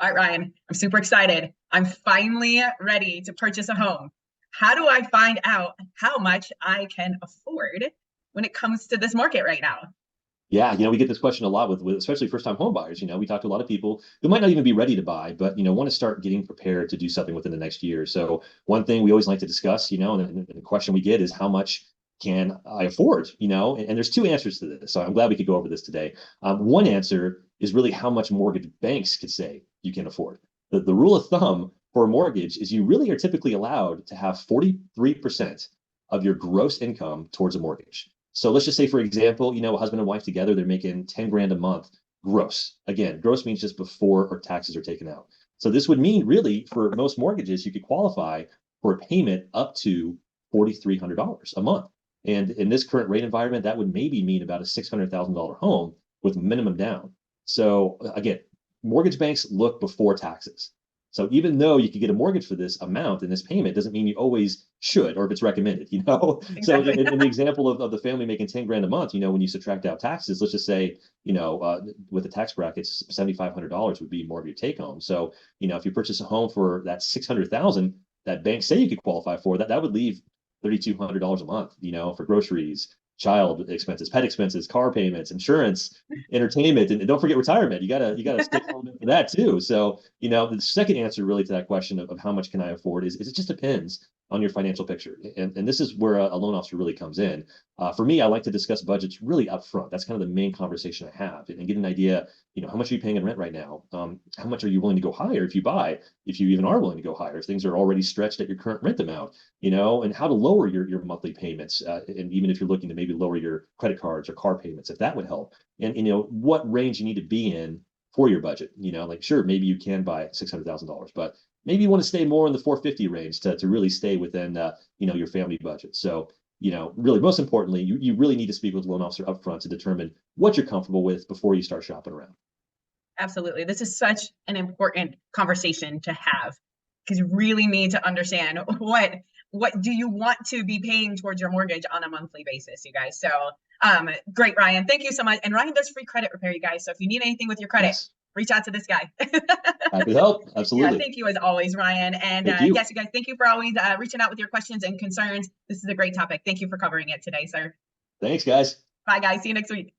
All right, Ryan, I'm super excited. I'm finally ready to purchase a home. How do I find out how much I can afford when it comes to this market right now? Yeah, we get this question a lot with especially first-time home buyers. We talk to a lot of people who might not even be ready to buy, but want to start getting prepared to do something within the next year. So one thing we always like to discuss, and the question we get is how much can I afford? And there's two answers to this. So I'm glad we could go over this today. One answer is really how much mortgage banks could say you can afford. The rule of thumb for a mortgage is you really are typically allowed to have 43% of your gross income towards a mortgage. So let's just say, for example, a husband and wife together, they're making 10 grand a month gross. Again, gross means just before or taxes are taken out. So this would mean really for most mortgages, you could qualify for a payment up to $4,300 a month. And in this current rate environment, that would maybe mean about a $600,000 home with minimum down. So again, mortgage banks look before taxes. So even though you could get a mortgage for this amount and this payment doesn't mean you always should or if it's recommended. So Exactly. in the example of the family making 10 grand a month, when you subtract out taxes, let's just say, with the tax brackets, $7,500 would be more of your take home. So, if you purchase a home for that 600,000 that banks say you could qualify for, that would leave $3,200 a month, for groceries, child expenses, pet expenses, car payments, insurance, entertainment, and don't forget retirement. You gotta stick a little bit for that too. So, the second answer really to that question of how much can I afford is it just depends on your financial picture. And this is where a loan officer really comes in. For me, I like to discuss budgets really upfront. That's kind of the main conversation I have and get an idea, how much are you paying in rent right now? How much are you willing to go higher if you buy, if you even are willing to go higher, if things are already stretched at your current rent amount, and how to lower your monthly payments. And even if you're looking to maybe lower your credit cards or car payments, if that would help. And, what range you need to be in for your budget. Like, sure, maybe you can buy $600,000, but maybe you want to stay more in the 450 range to really stay within, your family budget. So, really most importantly, you really need to speak with a loan officer upfront to determine what you're comfortable with before you start shopping around. Absolutely. This is such an important conversation to have because you really need to understand what do you want to be paying towards your mortgage on a monthly basis, you guys. So great, Ryan. Thank you so much. And Ryan does free credit repair, you guys. So if you need anything with your credit, Yes. reach out to this guy. Happy to help. Yeah, Absolutely. thank you as always, Ryan. And Thank you. yes, you guys, thank you for always reaching out with your questions and concerns. This is a great topic. Thank you for covering it today, sir. Thanks, guys. Bye, guys. See you next week.